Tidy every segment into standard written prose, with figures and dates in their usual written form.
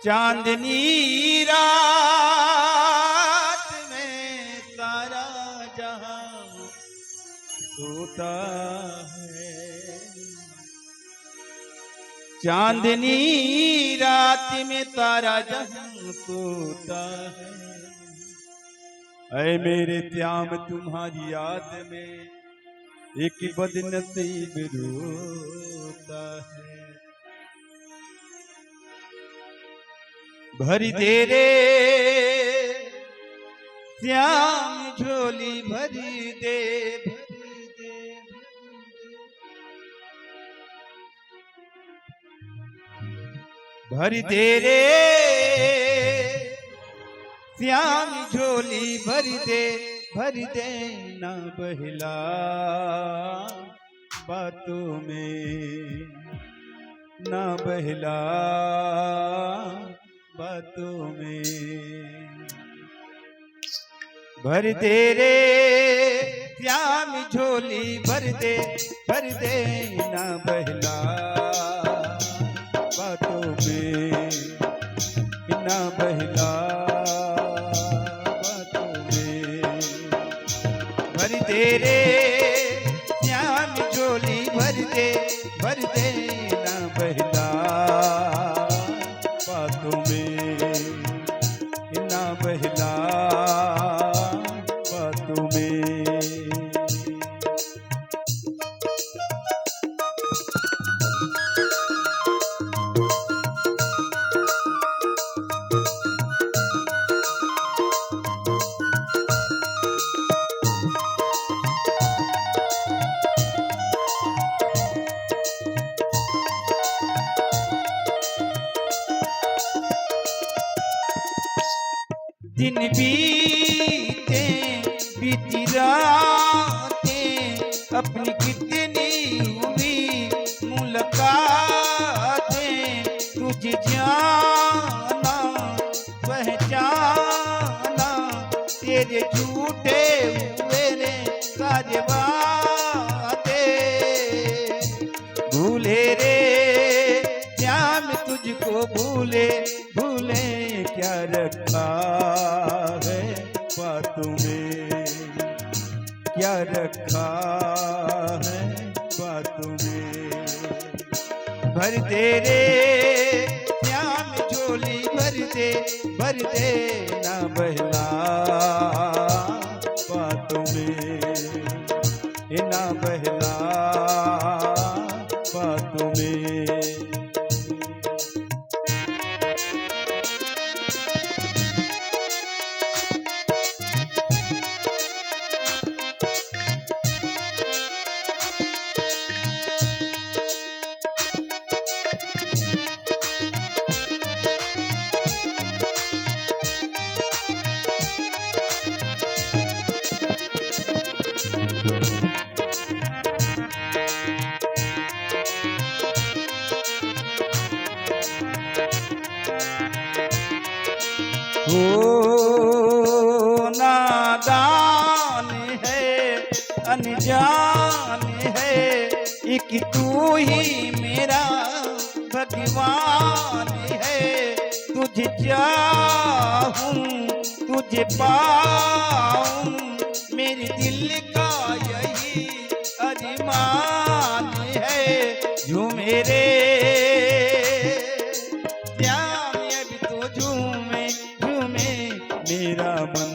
चांदनी रात में तारा जहां सोता है, चांदनी रात में तारा जहां सोता है। ऐ मेरे श्याम तुम्हारी याद में एक बदनसीब रोता है। भरी तेरे श्याम झोली भरी दे, भरी दे, भरी तेरे श्याम झोली भरी दे ना बहला बातों में, ना बहला बातों में। भर दे रे श्याम झोली भर दे ना बहला बातों में, ना बहला बातों में। भर दे रे श्याम झोली भर दे ना बहला बातों में, ना बहला बातों में। दिन बीते बीती रातें अपनी कितनी हुई मुलाकातें, तुझे जाना पहचाना तेरे झूठे हुए रे सारे वादे। भूले रे श्याम तुझको भूले भूले क्या रखा है बातों में, क्या रखा है बातों में। भर दे रे श्याम झोली भर दे ना बहला बातों में, ना बहला बातों में। हो नादान है अनजान है, एक तू ही मेरा भगवान है। तुझे चाहूं तुझे पाऊं मेरे दिल का यही अरमान है। जो मेरे मेरा मन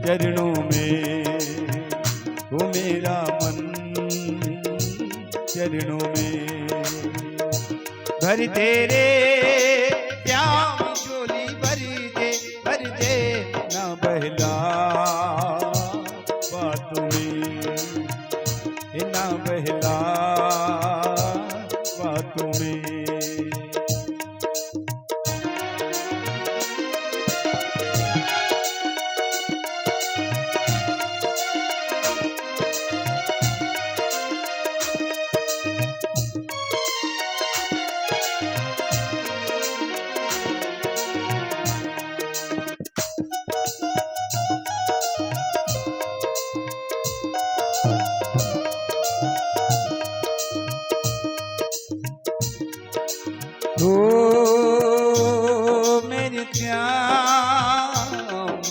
चरणों में, वो मेरा मन चरणों में। भर दे रे श्याम झोली भर दे ना बहला बातों में, ना बहला बातों में। ओ मेरे श्याम,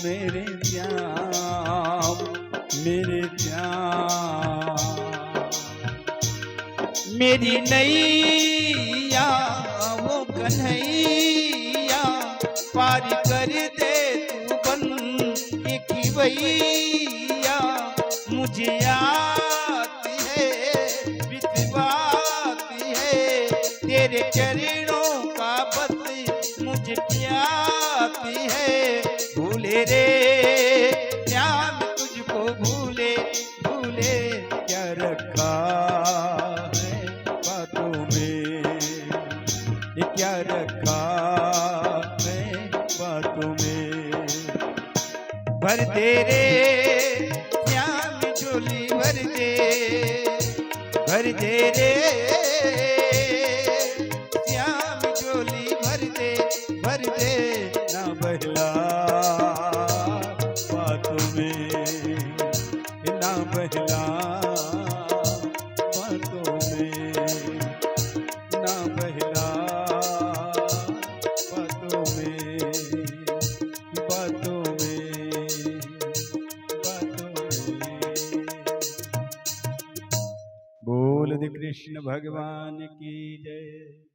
मेरे श्याम, मेरे श्याम, मेरी नैया वो कन्हैया पार कर दे तू बन एक भैया। मुझे आती है बितवाती है तेरे चरणों का बस मुझे प्याती है। भूले रे श्याम तुझको भूले भूले क्या रखा है बातों में, ये क्या रखा है बातों में। भर दे रे श्याम झोली भर दे, भर दे रे श्याम झोली भर दे, भर दे ना बहला बातों में, ना बहला बातों में, ना बहला बातों में, बातों में, बातों में। बोल दे कृष्ण भगवान की जय।